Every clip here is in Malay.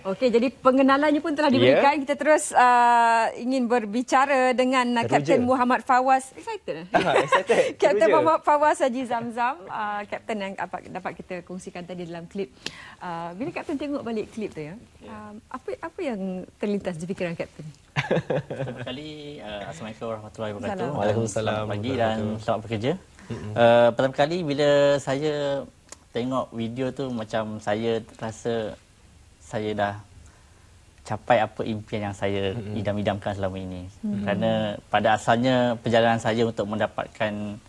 Okey, jadi pengenalannya pun telah diberikan. Kita terus ingin berbicara dengan Kapten Muhammad Fawaz. Excited? Excited. Kapten Muhammad Fawaz Haji Zamzam, Kapten yang dapat kita kongsikan tadi dalam klip. Bila Kapten tengok balik klip tu ya, apa yang terlintas di fikiran Kapten? Pertama kali, Assalamualaikum warahmatullahi wabarakatuh. Waalaikumsalam. Selamat pagi dan selamat bekerja. Pertama kali bila saya tengok video tu, macam saya rasa saya dah capai apa impian yang saya idam-idamkan selama ini. Kerana pada asalnya perjalanan saya untuk mendapatkan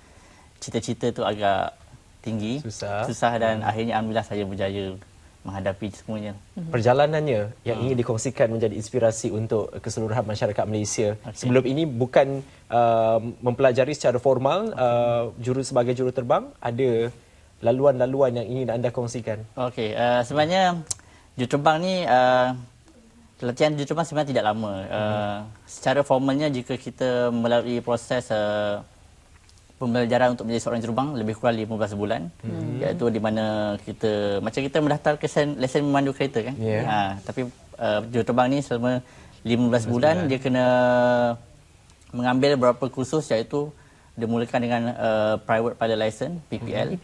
cita-cita tu agak tinggi, susah dan akhirnya alhamdulillah saya berjaya menghadapi semuanya. Perjalanannya yang ingin dikongsikan menjadi inspirasi untuk keseluruhan masyarakat Malaysia. Sebelum ini bukan mempelajari secara formal sebagai juruterbang, ada laluan-laluan yang ingin anda kongsikan. Okey, sebenarnya juruterbang ni latihan juruterbang sebenarnya tidak lama. Secara formalnya jika kita melalui proses pembelajaran untuk menjadi seorang juruterbang lebih kurang 15 bulan. Iaitu di mana kita macam kita mendaftar ke lesen memandu kereta kan. Tapi juruterbang ni selama 15 bulan dia kena mengambil beberapa kursus, iaitu dimulakan dengan private pilot license PPL.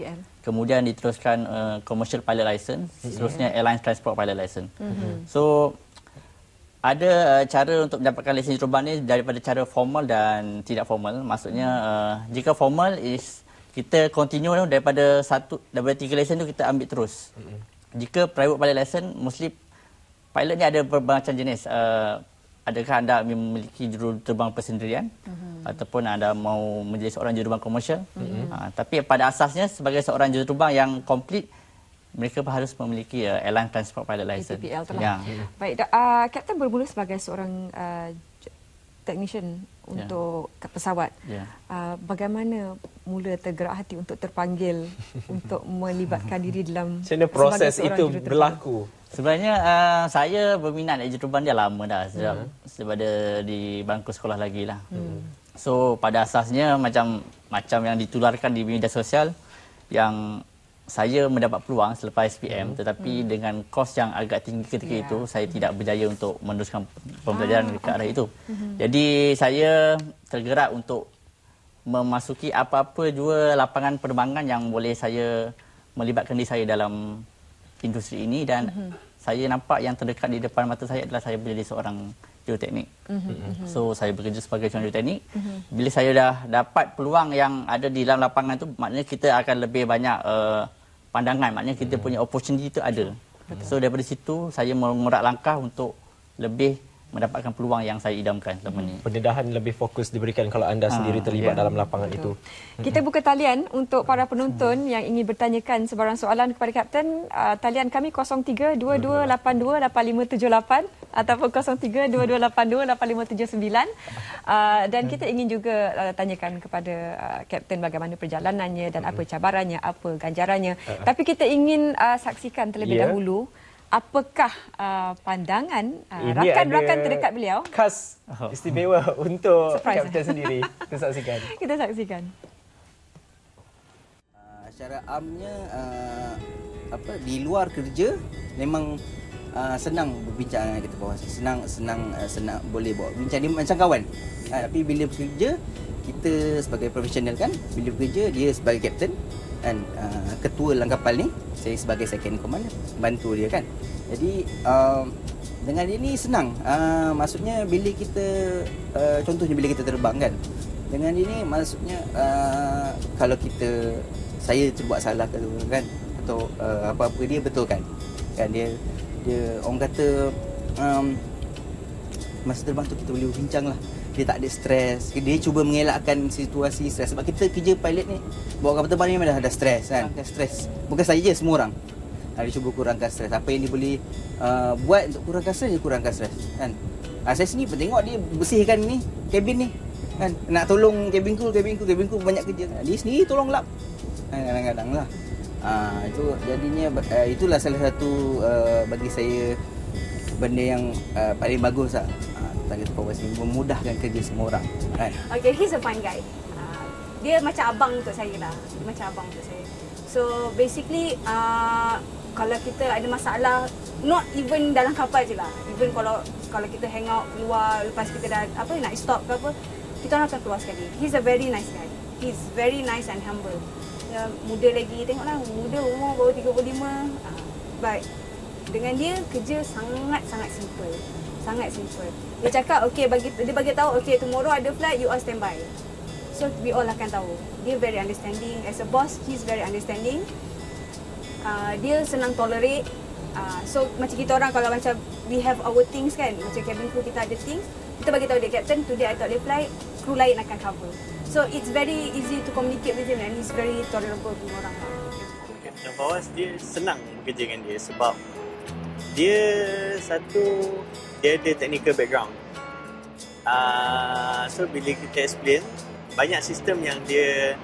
Kemudian diteruskan commercial pilot license, seterusnya airline transport pilot license. So ada cara untuk mendapatkan lesen juruterbang ni daripada cara formal dan tidak formal. Maksudnya jika formal is kita continue daripada 3 lesen tu kita ambil terus. Jika private pilot license, mostly pilot ni ada bermacam jenis. Adakah anda memiliki juruterbang persendirian ataupun anda mau menjadi seorang juruterbang komersial. Tapi pada asasnya sebagai seorang juruterbang yang komplit, mereka harus memiliki airline transport pilot license. PPL tu lah. Baik, Kapten bermula sebagai seorang technician untuk pesawat. Bagaimana mula tergerak hati untuk terpanggil untuk melibatkan diri dalam macam mana proses itu berlaku? Sebenarnya saya berminat juruterbang dia lama dah, daripada di bangku sekolah lagi lah. So pada asasnya macam yang ditularkan di media sosial, yang saya mendapat peluang selepas SPM, tetapi dengan kos yang agak tinggi ketika itu, saya tidak berjaya untuk meneruskan pembelajaran ke arah itu. Jadi saya tergerak untuk memasuki apa-apa jua lapangan penerbangan yang boleh saya melibatkan diri saya dalam industri ini, dan saya nampak yang terdekat di depan mata saya adalah saya menjadi seorang juruteknik. So saya bekerja sebagai seorang juruteknik. Bila saya dah dapat peluang yang ada di dalam lapangan itu, maknanya kita akan lebih banyak pandangan, maknanya kita punya opportunity itu ada. So daripada situ saya mengurat langkah untuk lebih mendapatkan peluang yang saya idamkan selama ini. Pendedahan lebih fokus diberikan kalau anda sendiri terlibat dalam lapangan itu. Kita buka talian untuk para penonton yang ingin bertanyakan sebarang soalan kepada Kapten. Talian kami 0322828578 ataupun 0322828579. Dan kita ingin juga tanyakan kepada Kapten bagaimana perjalanannya dan apa cabarannya, apa ganjarannya. Tapi kita ingin saksikan terlebih dahulu apakah pandangan rakan-rakan terdekat beliau. Khas istimewa untuk Kapten sendiri. Kita saksikan. Kita saksikan. Secara amnya di luar kerja memang senang berbincang dengan kita bawah. Senang boleh bawa bincang dia macam kawan. Tapi bila bekerja, kita sebagai profesional kan, bila bekerja dia sebagai kapten dan ketua lang kapal ni, saya sebagai second commander bantu dia kan. Jadi dengan ini senang. Maksudnya bila kita contohnya bila kita terbang kan, dengan ini maksudnya kalau saya terbuat salah kan, atau apa-apa dia betulkan kan, dia orang kata masa terbang tu kita boleh berbincang lah. Dia tak ada stres, dia cuba mengelakkan situasi stres. Sebab kita kerja pilot ni, bawa kapal terbang ni memang dah ada stres kan. Stres bukan saya je, semua orang. Dia cuba kurangkan stres. Apa yang dia boleh buat untuk kurangkan stres, dia kurangkan stres kan. Saya sini tengok dia bersihkan ni kabin ni kan. Nak tolong kabin crew banyak kerja kan. Dia sendiri tolong lap kadang-kadang lah. Itu jadinya itulah salah satu bagi saya benda yang paling bagus lah. Tanya Fawaz ini memudahkan kerja semua orang kan. Okay, he's a fun guy. Dia macam abang untuk saya lah. Dia macam abang untuk saya. So basically kalau kita ada masalah, not even dalam kapal je lah. Even kalau kita hang out keluar, lepas kita dah nak stop ke apa, kita orang akan keluar sekali. He's a very nice guy. He's very nice and humble. Muda lagi, tengoklah, muda umur baru 35. But dengan dia kerja sangat-sangat simple. Sangat simple. Dia cakap dia bagi tahu tomorrow ada flight, you all standby. So we all akan tahu. Dia very understanding. As a boss, he's very understanding. Dia senang tolerate. So macam kita orang kalau macam we have our things kan, macam cabin crew kita ada things, kita bagi tahu dia, captain today I tak boleh fly, crew lain akan cover. So it's very easy to communicate with him and he's very tolerable dengan orang. Kapten Fawaz dia senang bekerja dengan dia sebab dia ada technical background. So bila kita explain, banyak sistem yang dia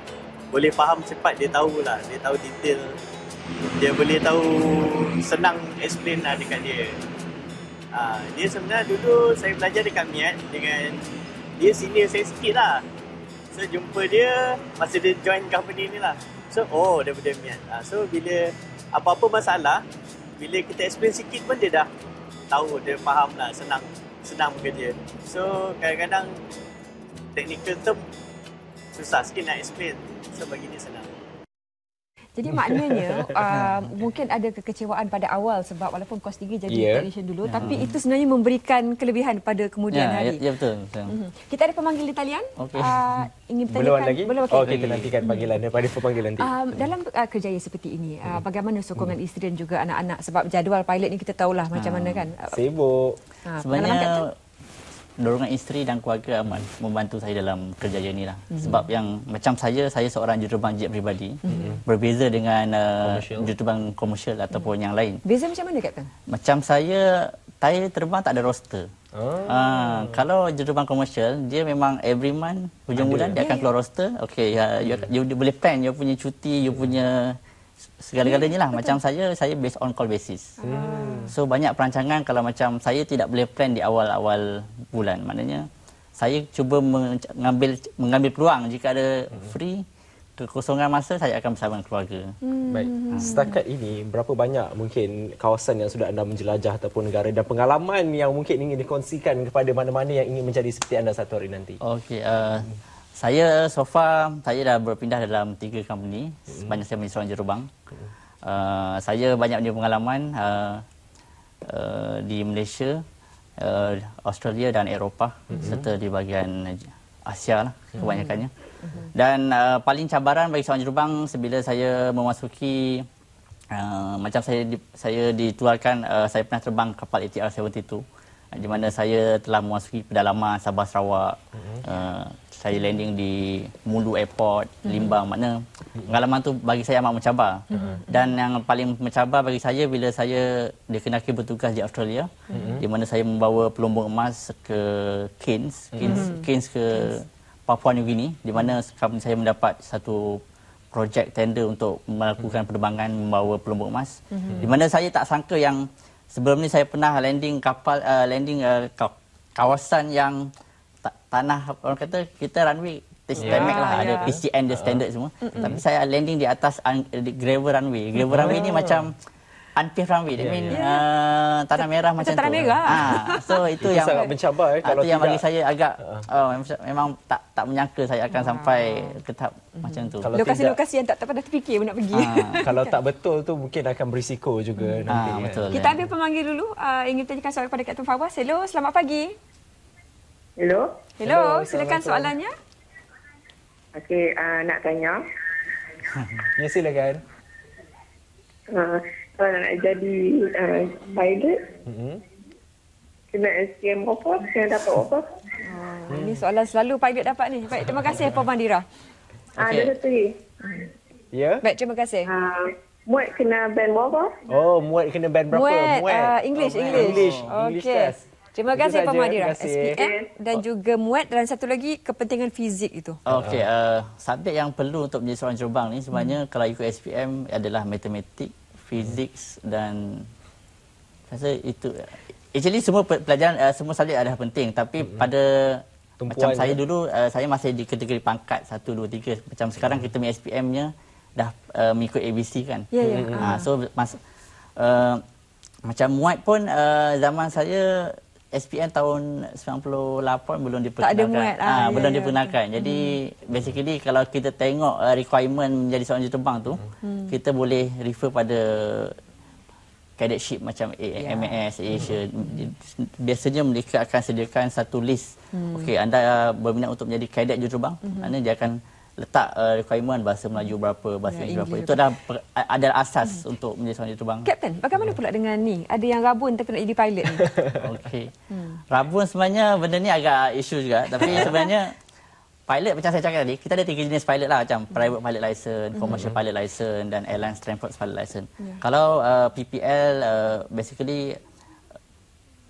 boleh faham cepat, dia tahulah, dia tahu detail. Dia boleh tahu, senang explain lah dekat dia. Dia sebenarnya dulu saya belajar dekat Miat dengan dia senior saya sikit lah. So jumpa dia masa dia join company ni lah. So daripada Miat. So bila apa-apa masalah, bila kita explain sikit pun dia dah tahu, dia faham lah, senang bekerja. So kadang-kadang technical term susah sikit nak explain. So bagi dia senang. Jadi maknanya mungkin ada kekecewaan pada awal sebab walaupun kos tinggi jadi technician dulu, tapi itu sebenarnya memberikan kelebihan pada kemudian hari. Ya, betul. Kita ada pemanggil di talian. Ingin bertanyakan? Belum lagi? Belum. Kita nantikan panggilan daripada pemanggil nanti. Dalam kerjaya seperti ini, bagaimana sokongan isteri dan juga anak-anak? Sebab jadual pilot ni kita tahulah macam mana kan. Sibuk. Sebenarnya dorongan isteri dan keluarga amat membantu saya dalam kerjaya ni lah. Sebab yang macam saya seorang juruterbang jet peribadi, berbeza dengan juruterbang komersial ataupun yang lain. Beza macam mana, Kapten? Macam saya terbang tak ada roster. Kalau juruterbang komersial, dia memang every month, hujung bulan dia akan keluar roster. You boleh plan, you punya cuti, you punya segala-galanya lah. Macam saya based on call basis. So banyak perancangan kalau macam saya tidak boleh plan di awal-awal bulan. Maknanya saya cuba mengambil peluang jika ada free, kekosongan masa, saya akan bersama dengan keluarga. Baik. Setakat ini berapa banyak mungkin kawasan yang sudah anda menjelajah ataupun negara dan pengalaman yang mungkin ingin dikongsikan kepada mana-mana yang ingin menjadi seperti anda satu hari nanti? Saya so far saya dah berpindah dalam 3 company sepanjang saya menjadi seorang jurubang. Saya banyak punya pengalaman di Malaysia, Australia dan Eropah serta di bahagian Asia lah kebanyakannya. Dan paling cabaran bagi seorang jurubang bila saya memasuki macam saya dituarkan, saya pernah terbang kapal ATR 72 di mana saya telah memasuki pedalaman Sabah Sarawak. Saya landing di Mulu Airport, Limbang. Makna pengalaman tu bagi saya amat mencabar. Dan yang paling mencabar bagi saya bila saya dikenaki bertugas di Australia, di mana saya membawa pelumbung emas ke Cairns ke Papua New Guinea, di mana company saya mendapat satu projek tender untuk melakukan penerbangan membawa pelumbung emas. Di mana saya tak sangka yang sebelum ni saya pernah landing kapal, kawasan yang tanah, orang kata kita runway standard lah, ada PCN dia standard semua. Tapi saya landing di atas gravel runway. Gravel runway ni macam unpaved runway. Tanah merah macam tu. Tanah merah. So itu yang sangat mencabar kalau itu yang bagi saya agak memang tak menyangka saya akan sampai ke tahap macam tu. Lokasi-lokasi yang tak pernah terfikir nak pergi. Kalau tak betul tu mungkin akan berisiko juga nanti. Betul. Kita ambil pemanggil dulu. Ingin tanyakan soalan kepada Kapten Fawaz. Hello, selamat pagi. Hello, silakan soalannya. Okey, nak tanya. Ya, silakan. Kalau nak jadi pilot, kena SPM berapa? Kena dapat berapa? Ini soalan selalu pilot dapat ni. Baik, terima kasih Puan Mandira. Ada satu lagi. Ya. Baik, terima kasih. Muat kena band berapa? Muat kena band berapa? English. English test. Terima kasih Puan Mandira. Terima kasih. SPM dan juga muat, dan satu lagi kepentingan fizik itu. Subjek yang perlu untuk menjadi seorang jurubang ni sebenarnya kalau ikut SPM adalah matematik, fizik dan rasa itu. Actually semua pelajaran semua subjek adalah penting, tapi pada macam saya dulu saya masih di kategori pangkat 1 2 3. Macam sekarang kita punya SPM-nya dah mengikut ABC kan. So macam muat pun zaman saya SPM tahun 98 belum diperkenalkan. Tak ada muat. Belum diperkenalkan. Jadi basically kalau kita tengok requirement menjadi seorang juruterbang tu, kita boleh refer pada cadetship macam MAS, Asia. Biasanya mereka akan sediakan satu list. Okey, anda berminat untuk menjadi kadet juruterbang, maknanya dia akan letak requirement bahasa Melayu berapa, bahasa Inggeris berapa. Itu adalah asas untuk menjadi seorang juruterbang. Kapten, bagaimana pula dengan ni? Ada yang rabun tapi nak jadi pilot ni. Okey. Rabun sebenarnya benda ni agak isu juga, tapi sebenarnya pilot macam saya cakap tadi, kita ada 3 jenis pilot lah, macam private pilot license, commercial pilot license dan airline transport pilot license. Kalau PPL basically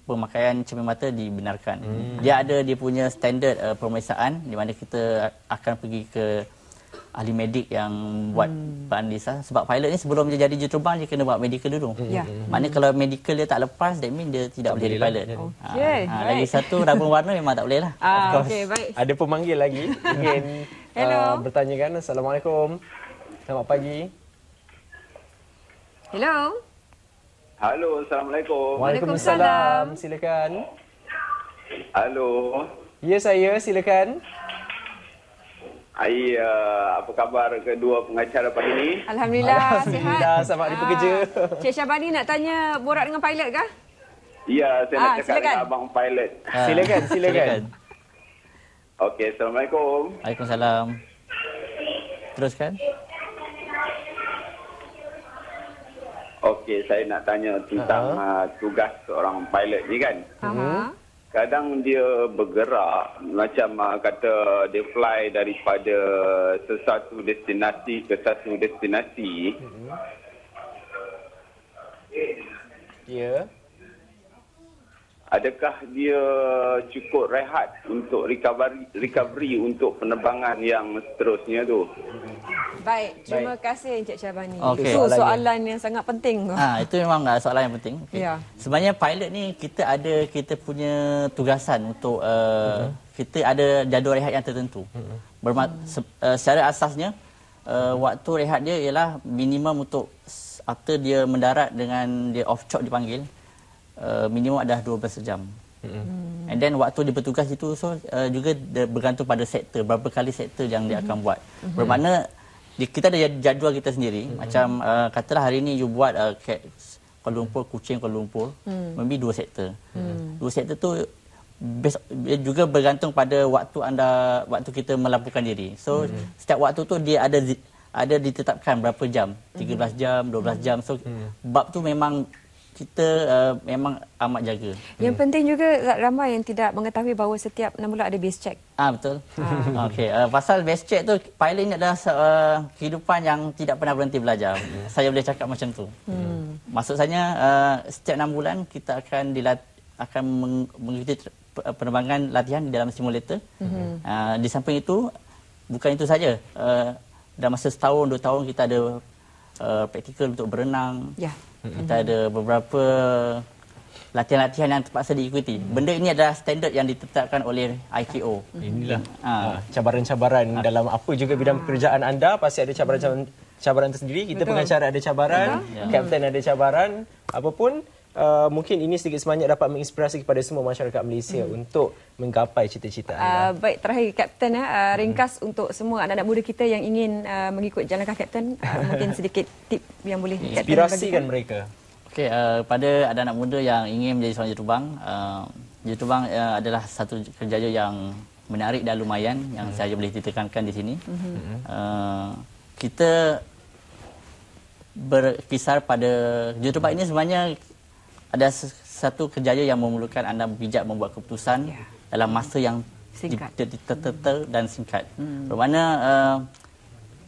pemakaian cermin mata dibenarkan. Dia punya standard pemeriksaan di mana kita akan pergi ke ahli medik yang buat peranalisan. Sebab pilot ni sebelum dia jadi juruterbang dia kena buat medical dulu. Maknanya kalau medical dia tak lepas, that means dia tidak boleh jadi pilot. Lagi satu, rabun warna memang tak boleh lah. Okey, baik. Ada pemanggil lagi ingin bertanyakan. Assalamualaikum. Selamat pagi. Hello. Halo, Assalamualaikum. Waalaikumsalam. Silakan. Halo. Ya, saya. Silakan. Apa khabar kedua pengacara pagi ni? Alhamdulillah, sihat. Selamat hari pekerja. Cik Syahbani nak tanya borak dengan pilot kah? Ya, saya nak cakap silakan. dengan abang pilot. Silakan. Okey, Assalamualaikum. Waalaikumsalam. Teruskan. Okey, saya nak tanya tentang tugas seorang pilot ni kan. Kadang dia bergerak macam kata dia fly daripada sesuatu destinasi ke satu destinasi. Ya. Adakah dia cukup rehat untuk recovery untuk penerbangan yang seterusnya tu? Baik, terima kasih Encik Syahbani. Okey. Itu soalan yang sangat penting. Itu memang soalan yang penting. Okay. Ya. Sebenarnya pilot ni kita punya tugasan untuk kita ada jadual rehat yang tertentu. Secara asasnya waktu rehat dia ialah minimum untuk after dia mendarat dengan dia off chop dipanggil minimum ada 12 jam. And then waktu dia bertugas itu juga bergantung pada sektor, berapa kali sektor yang dia akan buat. Bermakna kita ada jadual kita sendiri. Macam katalah hari ini you buat Kuala Lumpur, Kuching, Kuala Lumpur, maybe 2 sektor. 2 sektor tu juga bergantung pada waktu kita melampurkan diri. So setiap waktu tu dia ada ditetapkan berapa jam, 13 jam, 12 jam. So bab tu memang kita memang amat jaga. Yang penting juga ramai yang tidak mengetahui bahawa setiap 6 bulan ada base check. Betul. Okey, pasal base check tu pilot ni adalah kehidupan yang tidak pernah berhenti belajar. Saya boleh cakap macam tu. Maksudnya setiap 6 bulan kita akan mengikuti penerbangan latihan di dalam simulator. Di samping itu bukan itu saja. Dalam masa setahun 2 tahun kita ada praktikal untuk berenang. Ya. Kita ada beberapa latihan-latihan yang terpaksa diikuti. Benda ini adalah standard yang ditetapkan oleh ICAO. Inilah cabaran-cabaran dalam apa juga bidang pekerjaan anda. Pasti ada cabaran tersendiri. Kita pengacara ada cabaran, kapten ada cabaran. Apapun, mungkin ini sedikit sebanyak dapat menginspirasi kepada semua masyarakat Malaysia untuk menggapai cita-cita anda. Baik, terakhir Kapten, ringkas untuk semua anak-anak muda kita yang ingin mengikut jalan kaki Kapten, mungkin sedikit tip yang boleh Kapten inspirasikan mereka. Okey, pada anak-anak muda yang ingin menjadi seorang juruterbang, juruterbang adalah satu kerjaya yang menarik dan lumayan yang saya boleh ditekankan di sini. Kita berkisar pada juruterbang ini sebenarnya ada satu kerjaya yang memerlukan anda bijak membuat keputusan dalam masa yang singkat dan singkat. Bermakna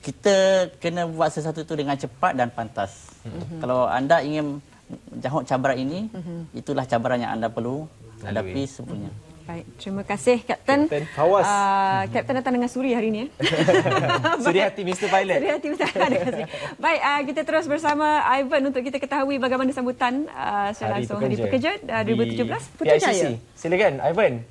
kita kena buat sesuatu itu dengan cepat dan pantas. Kalau anda ingin menjangkau cabaran ini, itulah cabaran yang anda perlu hadapi sepenuhnya. Baik, terima kasih Kapten. Awas. Kapten datang dengan suri hari ini. Suri hati Mr. Pilot. Suri hati Mr. Pilot. Baik, kita terus bersama Ivan untuk kita ketahui bagaimana sambutan secara langsung Hari Pekerja 2017 Putrajaya. Silakan Ivan.